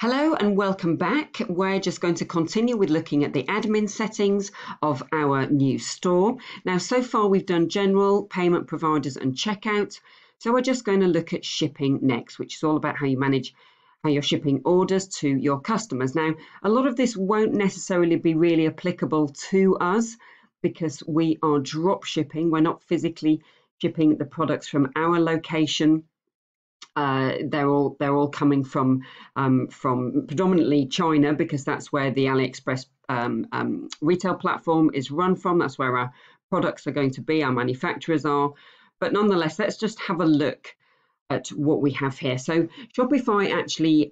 Hello and welcome back. We're just going to continue with looking at the admin settings of our new store. Now, so far we've done general, payment providers and checkout. So we're just going to look at shipping next, which is all about how you manage how you're shipping orders to your customers. Now, a lot of this won't necessarily be really applicable to us because we are drop shipping. We're not physically shipping the products from our location. They're all coming from predominantly China because that's where the AliExpress retail platform is run from. That's where our products are going to be, our manufacturers are. But nonetheless, let's just have a look at what we have here. So Shopify actually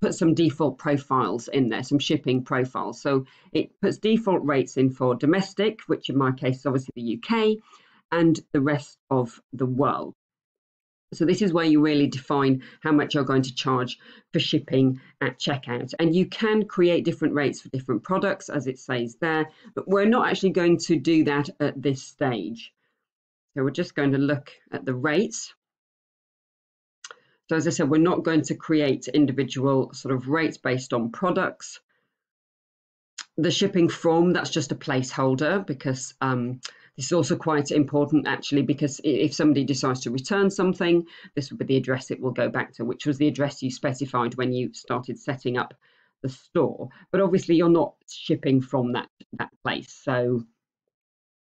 put some default profiles in there, some shipping profiles. So it puts default rates in for domestic, which in my case is obviously the UK, and the rest of the world. So this is where you really define how much you're going to charge for shipping at checkout. And you can create different rates for different products, as it says there, but we're not actually going to do that at this stage. So we're just going to look at the rates. So as I said, we're not going to create individual sort of rates based on products. The shipping from, that's just a placeholder because this is also quite important actually, because if somebody decides to return something, this will be the address it will go back to, which was the address you specified when you started setting up the store. But obviously you're not shipping from that place. So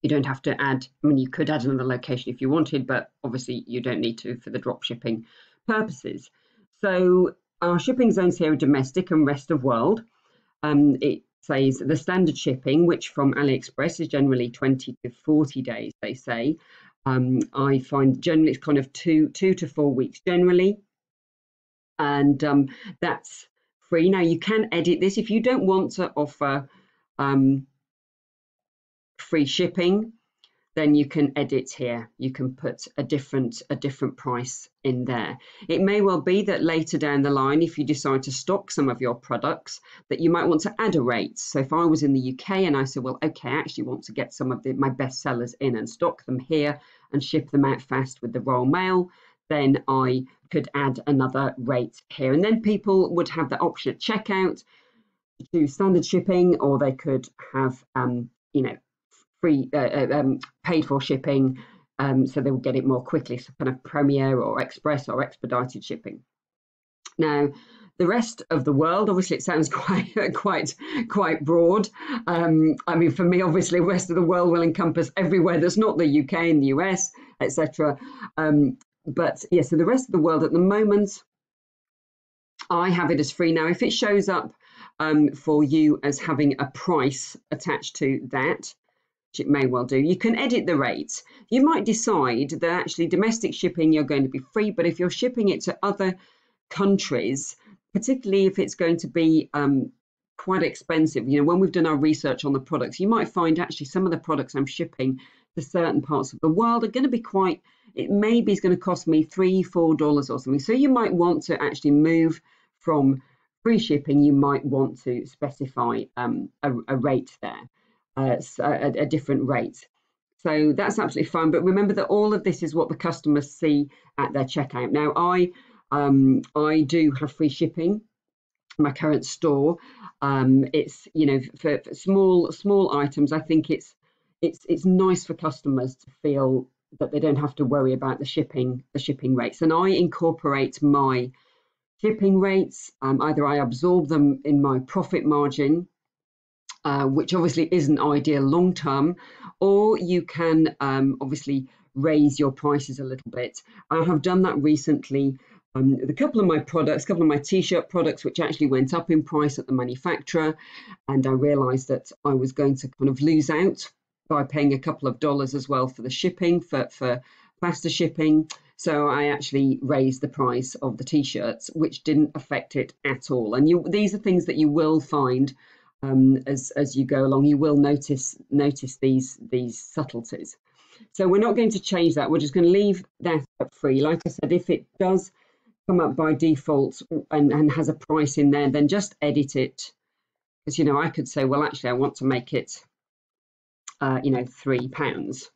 you don't have to add, I mean, you could add another location if you wanted, but obviously you don't need to for the drop shipping purposes. So our shipping zones here are domestic and rest of world. It says the standard shipping, which from AliExpress is generally 20 to 40 days, they say. I find generally it's kind of two to 4 weeks generally. And that's free. Now you can edit this if you don't want to offer free shipping, then you can edit here. You can put a different price in there. It may well be that later down the line, if you decide to stock some of your products, that you might want to add a rate. So if I was in the UK and I said, well, okay, I actually want to get some of my best sellers in and stock them here and ship them out fast with the Royal Mail, then I could add another rate here. And then people would have the option at checkout to choose standard shipping, or they could have, free paid for shipping, so they will get it more quickly, so kind of premier or express or expedited shipping. Now the rest of the world, obviously it sounds quite broad. I mean, for me, obviously the rest of the world will encompass everywhere that's not the UK and the US, etc. But yeah, so the rest of the world at the moment, I have it as free. Now if it shows up for you as having a price attached to that, which it may well do, you can edit the rates. You might decide that actually domestic shipping you're going to be free, but if you're shipping it to other countries, particularly if it's going to be quite expensive, when we've done our research on the products, you might find actually some of the products I'm shipping to certain parts of the world are going to be it maybe is going to cost me $3-4 or something. So you might want to actually move from free shipping. You might want to specify a rate there. A different rate. So that's absolutely fine. But remember that all of this is what the customers see at their checkout. Now, I do have free shipping in my current store. It's for small items. I think it's nice for customers to feel that they don't have to worry about the shipping rates. And I incorporate my shipping rates. Either I absorb them in my profit margin, which obviously isn't ideal long term, or you can obviously raise your prices a little bit. I have done that recently. A couple of my products, a couple of my t-shirt products, which actually went up in price at the manufacturer, and I realized that I was going to kind of lose out by paying a couple of dollars as well for the shipping, for faster shipping. So I actually raised the price of the t-shirts, which didn't affect it at all. And these are things that you will find as you go along. You will notice these subtleties. So we're not going to change that. We're just going to leave that up free. Like I said, if it does come up by default and has a price in there, then just edit it. Because I could say, well, actually I want to make it £3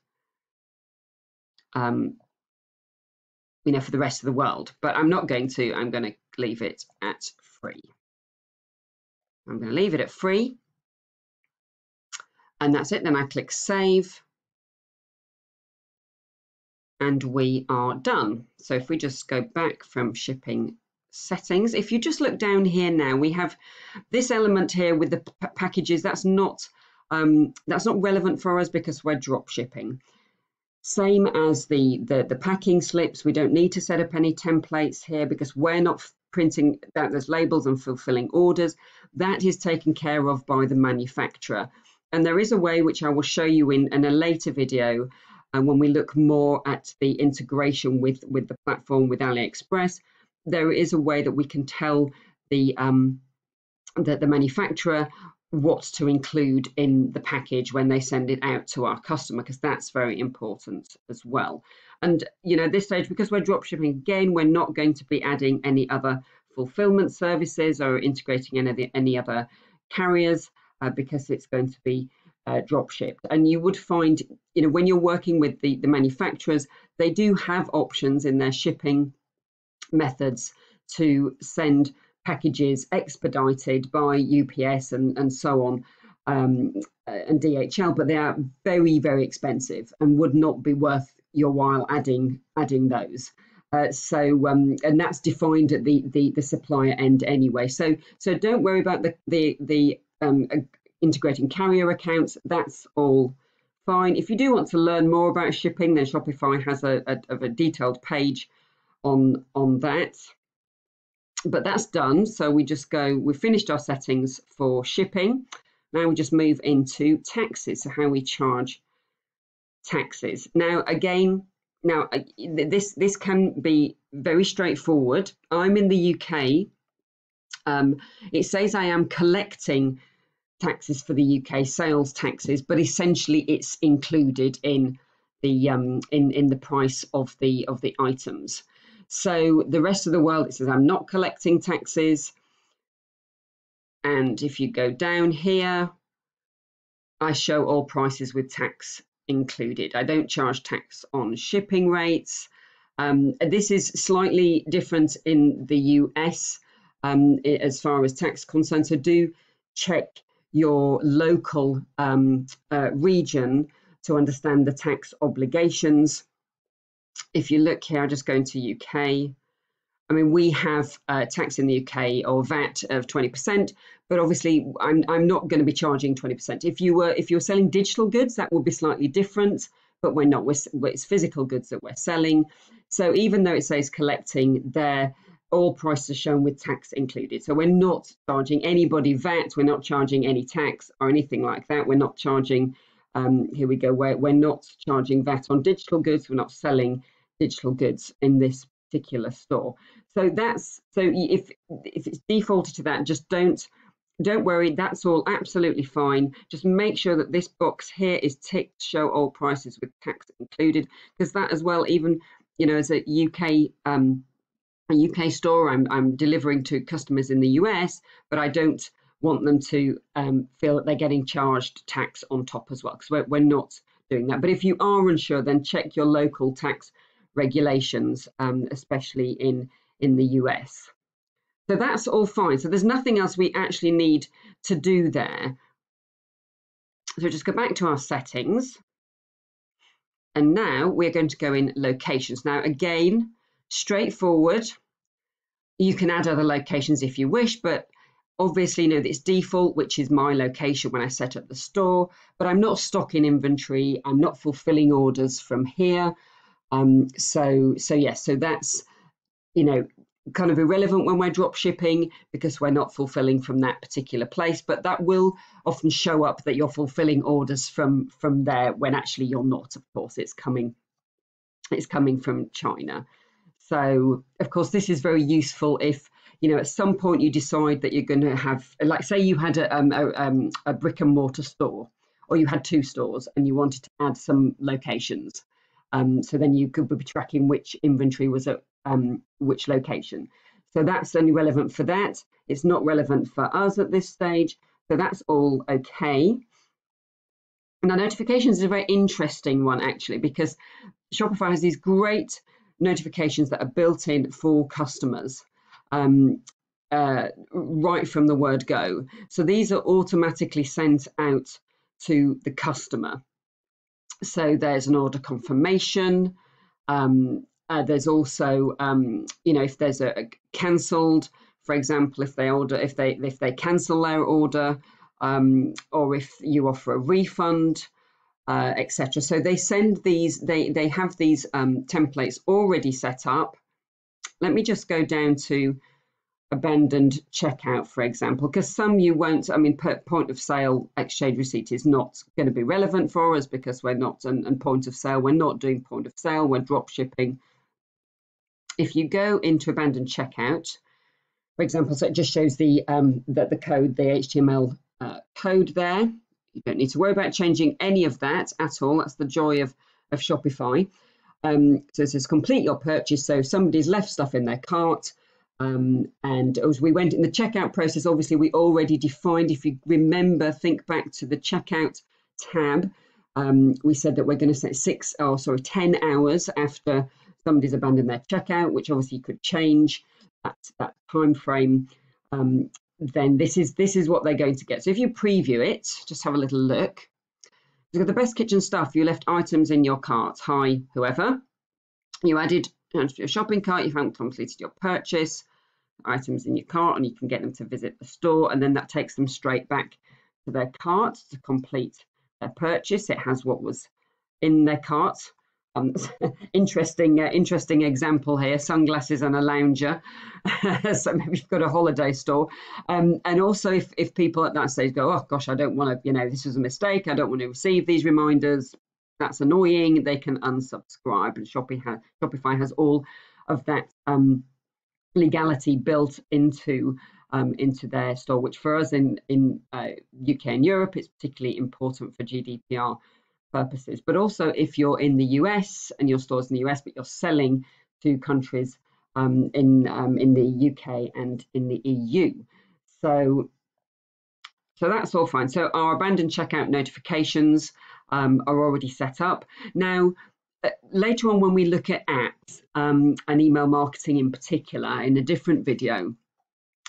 for the rest of the world, but I'm not going to. I'm going to leave it at free. I'm going to leave it at free. And that's it. Then I click save. And we are done. So if we just go back from shipping settings, if you just look down here now, we have this element here with the packages. That's not relevant for us because we're drop shipping. Same as the packing slips. We don't need to set up any templates here because we're not printing that there's labels and fulfilling orders. That is taken care of by the manufacturer. And there is a way which I will show you in a later video. And when we look more at the integration with the platform with AliExpress, there is a way that we can tell the manufacturer what to include in the package when they send it out to our customer, because that's very important as well. And at this stage, because we're drop shipping again, we're not going to be adding any other fulfillment services or integrating any other carriers because it's going to be drop shipped. And you would find, when you're working with the manufacturers, they do have options in their shipping methods to send packages expedited by UPS and so on, and DHL, but they are very, very expensive and would not be worth your while adding those. And that's defined at the supplier end anyway. So don't worry about the integrating carrier accounts. That's all fine. If you do want to learn more about shipping, then Shopify has a detailed page on that. But that's done. So we just we've finished our settings for shipping. Now we just move into taxes, so how we charge taxes. Now again, this can be very straightforward. I'm in the UK. It says I am collecting taxes for the UK, sales taxes, but essentially it's included in the in the price of the items. So the rest of the world, it says I'm not collecting taxes. And if you go down here, I show all prices with tax included. I don't charge tax on shipping rates. This is slightly different in the US as far as tax concerned. So do check your local region to understand the tax obligations. If you look here, I'll just go into UK. I mean, we have tax in the UK or VAT of 20%, but obviously I'm not going to be charging 20%. If you're selling digital goods, that will be slightly different, but we're not. It's physical goods that we're selling. So even though it says collecting there, all prices are shown with tax included. So we're not charging anybody VAT. We're not charging any tax or anything like that. We're not charging. Here we go. We're not charging VAT on digital goods. We're not selling digital goods in this particular store. So if it's defaulted to that, just don't worry. That's all absolutely fine. Just make sure that this box here is ticked, show all prices with tax included, because that as well, even as a UK store, I'm delivering to customers in the US, but I don't want them to feel that they're getting charged tax on top as well, because we're not doing that. But if you are unsure, then check your local tax regulations, especially in the US. So that's all fine. So there's nothing else we actually need to do there. So just go back to our settings. And now we're going to go in locations. Now, again, straightforward. You can add other locations if you wish, but obviously, it's default, which is my location when I set up the store, but I'm not stocking inventory. I'm not fulfilling orders from here. So that's, kind of irrelevant when we're drop shipping because we're not fulfilling from that particular place, but that will often show up that you're fulfilling orders from there when actually you're not. Of course, it's coming from China. So of course, this is very useful if at some point you decide that you're going to have, like, say you had a brick and mortar store, or you had two stores and you wanted to add some locations. So then you could be tracking which inventory was at which location. So that's only relevant for that. It's not relevant for us at this stage. So that's all okay. Now, notifications is a very interesting one, actually, because Shopify has these great notifications that are built in for customers. right from the word go. So these are automatically sent out to the customer. So there's an order confirmation. There's also, if there's a cancelled, for example, if they cancel their order, or if you offer a refund, etc. So they send these. They have these templates already set up. Let me just go down to abandoned checkout, for example, because some you won't. I mean, point of sale exchange receipt is not going to be relevant for us because we're not, and point of sale, we're not doing point of sale, we're drop shipping. If you go into abandoned checkout, for example, so it just shows the code, the HTML code there. You don't need to worry about changing any of that at all. That's the joy of Shopify. So it says complete your purchase. So somebody's left stuff in their cart. And as we went in the checkout process, obviously we already defined, if you remember, think back to the checkout tab, we said that we're going to say 10 hours after somebody's abandoned their checkout, which obviously could change that time frame. Then this is what they're going to get. So if you preview it, just have a little look. You've got the best kitchen stuff. You left items in your cart. Hi, whoever. You added to your shopping cart. You haven't completed your purchase. Items in your cart, and you can get them to visit the store, and then that takes them straight back to their cart to complete their purchase. It has what was in their cart. Interesting example here, sunglasses and a lounger. So maybe you've got a holiday store. And also if people at that stage go, oh gosh, I don't want to, this was a mistake, I don't want to receive these reminders, that's annoying, they can unsubscribe. And Shopify has all of that legality built into their store, which for us in UK and Europe, it's particularly important for GDPR purposes. But also if you're in the US and your store's in the US, but you're selling to countries in the UK and in the EU. So that's all fine. So our abandoned checkout notifications are already set up. Now, later on, when we look at apps and email marketing in particular in a different video,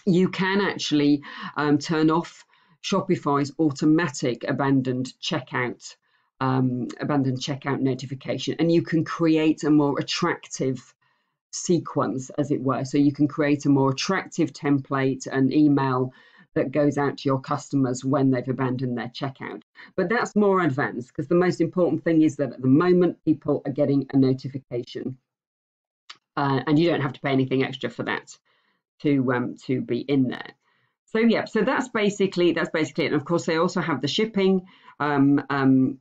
you can actually turn off Shopify's automatic abandoned checkout notification, and you can create a more attractive sequence, as it were. So you can create a more attractive template and email that goes out to your customers when they've abandoned their checkout. But that's more advanced, because the most important thing is that at the moment people are getting a notification, and you don't have to pay anything extra for that to be in there. So yeah, so that's basically it. And of course they also have the shipping. The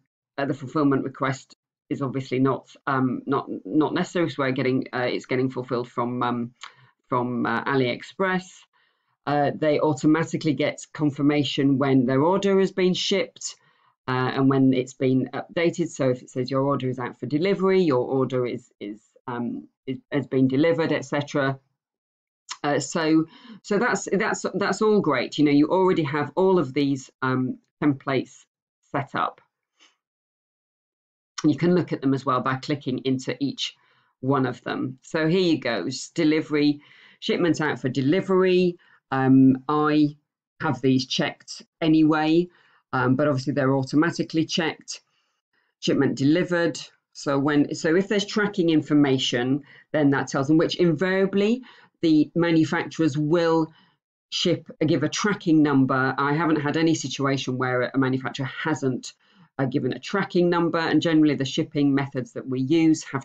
fulfillment request is obviously not necessary, so it's getting fulfilled from AliExpress. They automatically get confirmation when their order has been shipped and when it's been updated. So if it says your order is out for delivery, your order has been delivered, etc. So that's all great. You already have all of these templates set up. You can look at them as well by clicking into each one of them. So here you go, delivery, shipment out for delivery. I have these checked anyway, but obviously they're automatically checked. Shipment delivered. So if there's tracking information, then that tells them, which invariably the manufacturers will give a tracking number. I haven't had any situation where a manufacturer hasn't given a tracking number, and generally the shipping methods that we use will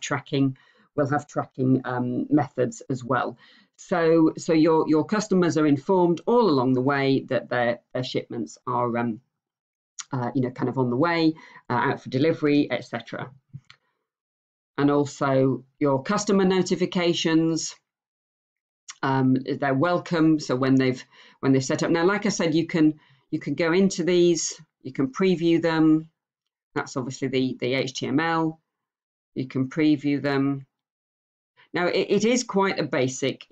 have tracking methods as well. So your customers are informed all along the way that their shipments are kind of on the way, out for delivery, etc. And also your customer notifications, they're welcome. So when they've set up, now like I said, you can go into these, you can preview them. That's obviously the HTML. You can preview them. Now it is quite a basic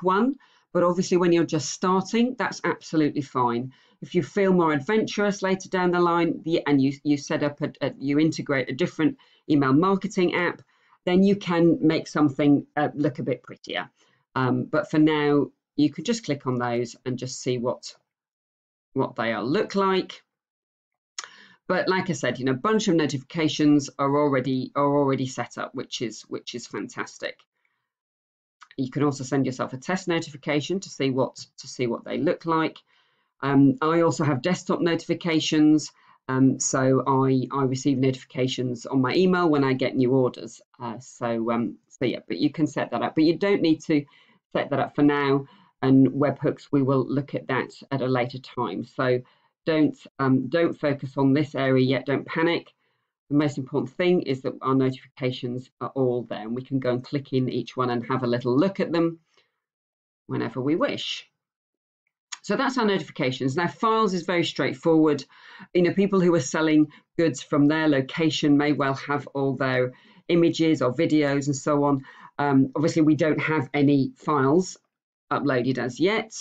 one, but obviously when you're just starting, that's absolutely fine. If you feel more adventurous later down the line, and you set up you integrate a different email marketing app, then you can make something look a bit prettier. But for now, you could just click on those and just see what they look like. But like I said, a bunch of notifications are already set up, which is fantastic. You can also send yourself a test notification to see what they look like. I also have desktop notifications, so I receive notifications on my email when I get new orders. So yeah, but you can set that up, but you don't need to set that up for now. And webhooks, we will look at that at a later time. So don't focus on this area yet. Don't panic. The most important thing is that our notifications are all there, and we can go and click in each one and have a little look at them whenever we wish. So that's our notifications. Now, files is very straightforward. People who are selling goods from their location may well have all their images or videos and so on. Obviously, we don't have any files uploaded as yet.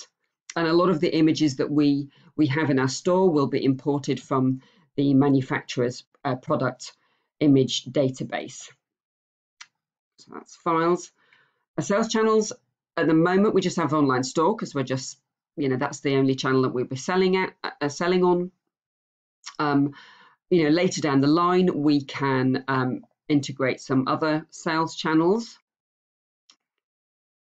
And a lot of the images that we have in our store will be imported from the manufacturer's product image database. So that's files. Our sales channels, at the moment, we just have online store because we're just, that's the only channel that we'll be selling on. Later down the line, we can integrate some other sales channels,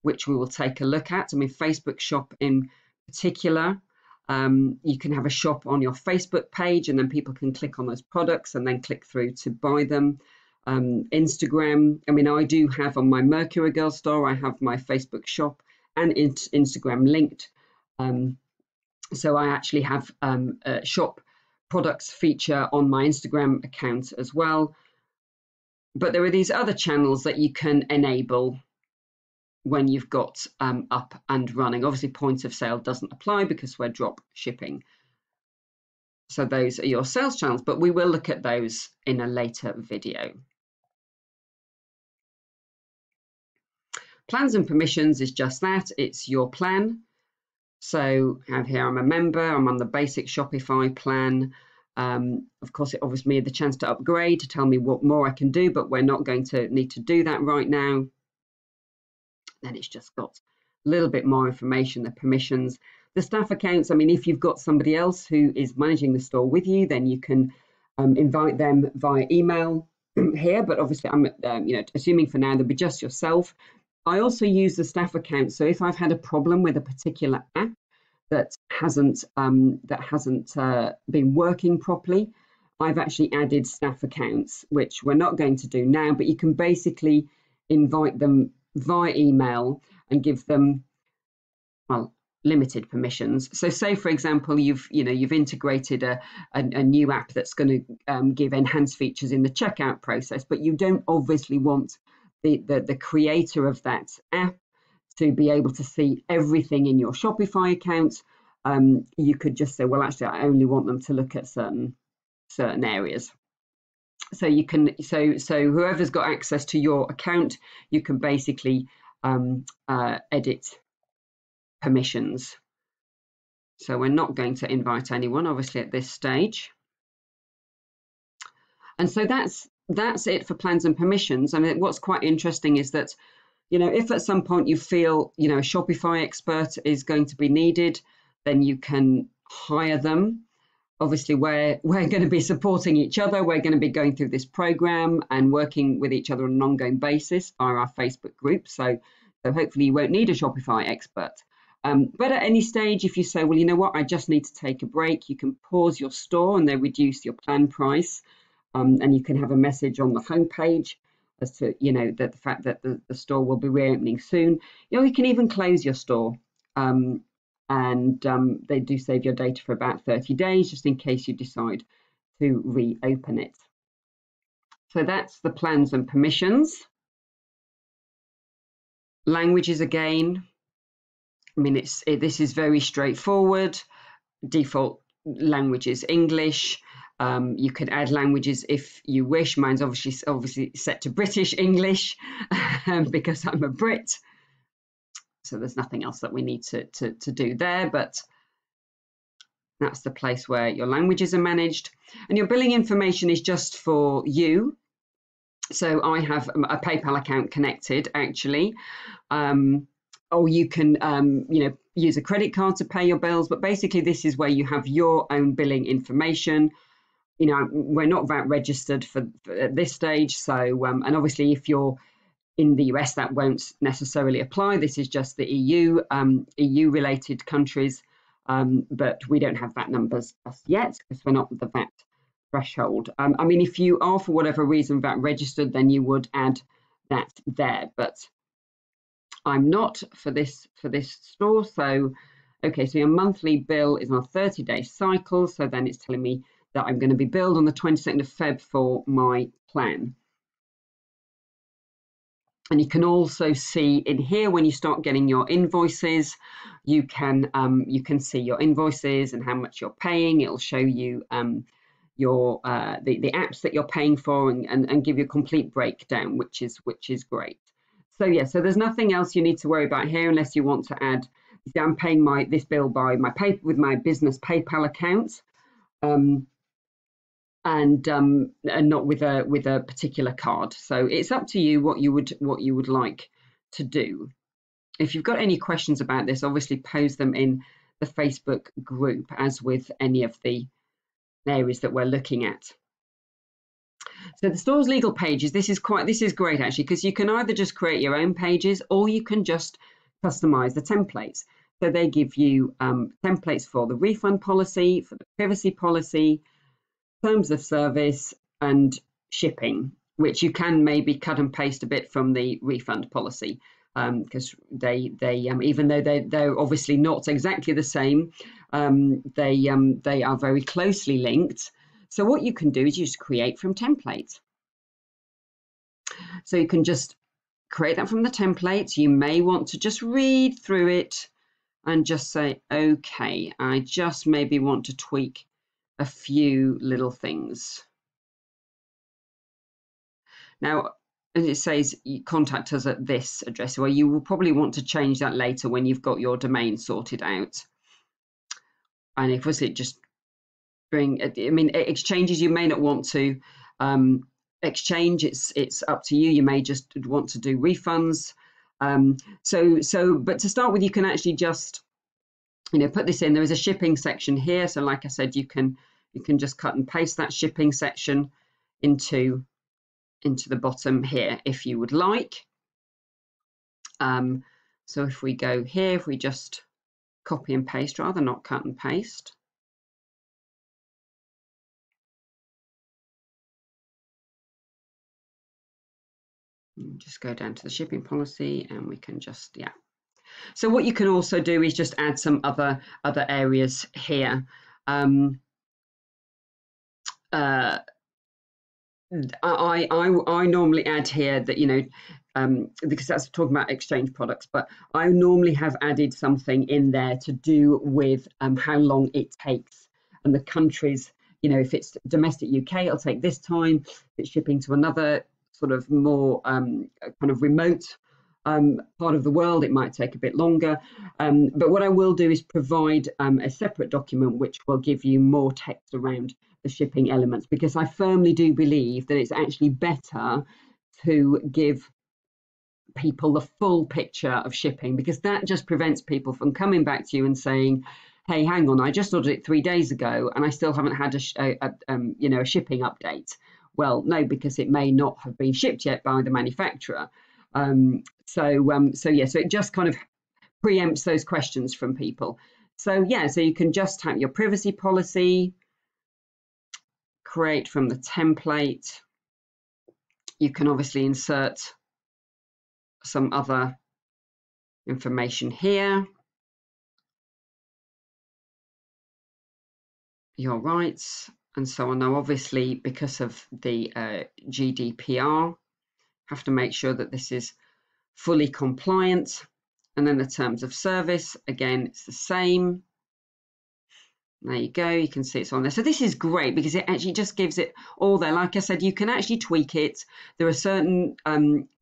which we will take a look at. Facebook shop in particular. You can have a shop on your Facebook page, and then people can click on those products and then click through to buy them. Instagram, I do have on my Mercury Girl store, I have my Facebook shop and Instagram linked. So I actually have a shop products feature on my Instagram account as well. But there are these other channels that you can enable when you've got up and running. Obviously, point of sale doesn't apply because we're drop shipping. So those are your sales channels, but we will look at those in a later video. Plans and permissions is just that. It's your plan. So here I'm a member. I'm on the basic Shopify plan. Of course, it offers me the chance to upgrade, to tell me what more I can do, but we're not going to need to do that right now. Then it's just got a little bit more information, the permissions. The staff accounts, if you've got somebody else who is managing the store with you, then you can invite them via email here. But obviously, I'm assuming for now, they'll be just yourself. I also use the staff account. So if I've had a problem with a particular app that hasn't been working properly, I've actually added staff accounts, which we're not going to do now, but you can basically invite them via email and give them, well, limited permissions. So say, for example, you've integrated a new app that's going to give enhanced features in the checkout process, but you don't obviously want the creator of that app to be able to see everything in your Shopify account. You could just say, well, actually, I only want them to look at certain areas. So you can, so whoever's got access to your account, you can basically edit permissions. So we're not going to invite anyone, obviously, at this stage. And so that's it for plans and permissions. What's quite interesting is that, if at some point you feel, a Shopify expert is going to be needed, then you can hire them. Obviously, we're going to be supporting each other. We're going to be going through this program and working with each other on an ongoing basis via our Facebook group. So hopefully you won't need a Shopify expert. But at any stage, if you say, well, you know what, I just need to take a break, you can pause your store and they reduce your plan price. And you can have a message on the homepage as to, that the fact that the store will be reopening soon. You can even close your store. And they do save your data for about 30 days, just in case you decide to reopen it. So that's the plans and permissions. Languages again. This is very straightforward. Default language is English. You can add languages if you wish. Mine's obviously set to British English because I'm a Brit. So there's nothing else that we need to do there, but that's the place where your languages are managed. And your billing information is just for you. So I have a PayPal account connected, actually. or you can, use a credit card to pay your bills. But basically, this is where you have your own billing information. We're not VAT registered for at this stage. So, and obviously, if you're in the US, that won't necessarily apply. This is just the EU related countries. But we don't have VAT numbers just yet because we're not the VAT threshold. I mean, if you are for whatever reason VAT registered, then you would add that there. But I'm not for this store. So, okay, so your monthly bill is on a 30-day cycle. So then it's telling me that I'm going to be billed on the 22nd of Feb for my plan. And you can also see in here, when you start getting your invoices, you can see your invoices and how much you're paying. It'll show you your the apps that you're paying for and give you a complete breakdown, which is great. So yeah, so there's nothing else you need to worry about here unless you want to add. See, I'm paying this bill by with my business PayPal account. And not with a particular card. So it's up to you what you would like to do. If you've got any questions about this, obviously post them in the Facebook group, as with any of the areas that we're looking at. So the store's legal pages, this is great actually, because you can either just create your own pages or you can just customize the templates. So they give you templates for the refund policy, for the privacy policy, terms of service, and shipping, which you can maybe cut and paste a bit from the refund policy, because they even though they're obviously not exactly the same, they are very closely linked. So what you can do is you just create from templates. So you can just create that from the templates. You may want to just read through it and just say, okay, I just maybe want to tweak a few little things. Now, as it says, you contact us at this address. Well, you will probably want to change that later when you've got your domain sorted out. And if it just exchanges, you may not want to exchange. It's up to you. You may just want to do refunds. But to start with, you can actually just put this in. There is a shipping section here. So like I said, you can just cut and paste that shipping section into the bottom here if you would like. So if we go here, if we just copy and paste, rather not cut and paste. Just go down to the shipping policy and we can just, yeah. So what you can also do is just add some other areas here. I normally add here that, because that's talking about exchange products, but I normally have added something in there to do with how long it takes and the countries. If it's domestic UK, it'll take this time. If it's shipping to another sort of more kind of remote part of the world, it might take a bit longer. But what I will do is provide a separate document which will give you more text around the shipping elements, because I firmly do believe that it's actually better to give people the full picture of shipping, because that just prevents people from coming back to you and saying, hey, hang on, I just ordered it 3 days ago and I still haven't had a shipping update. Well, no, because it may not have been shipped yet by the manufacturer. So it just kind of preempts those questions from people. So yeah, so you can just type your privacy policy, create from the template. You can obviously insert some other information here. Your rights and so on. Now, obviously, because of the GDPR, have to make sure that this is fully compliant. And then the terms of service, again, it's the same. There you go, you can see it's on there. So this is great because it actually just gives it all there. Like I said, you can actually tweak it. There are certain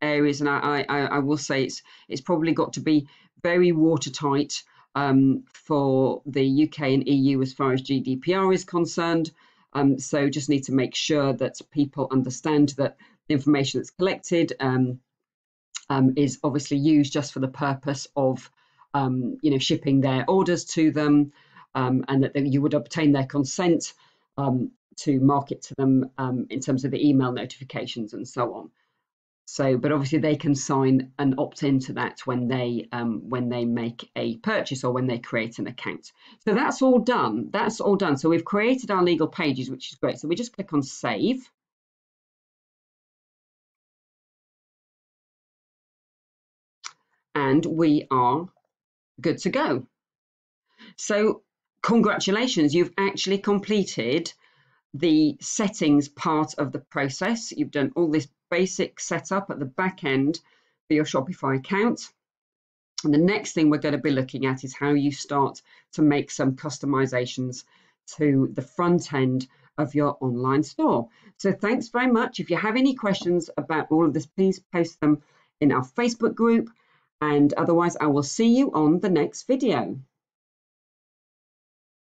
areas, and I will say it's probably got to be very watertight for the UK and EU as far as GDPR is concerned. So just need to make sure that people understand that the information that's collected is obviously used just for the purpose of shipping their orders to them, and that you would obtain their consent to market to them in terms of the email notifications and so on. So, but obviously they can sign and opt into that when they make a purchase or when they create an account. So that's all done. That's all done. So we've created our legal pages, which is great. So we just click on save. And we are good to go. So congratulations, you've actually completed the settings part of the process. You've done all this basic setup at the back end for your Shopify account. And the next thing we're going to be looking at is how you start to make some customizations to the front end of your online store. So thanks very much. If you have any questions about all of this, please post them in our Facebook group. And otherwise, I will see you on the next video.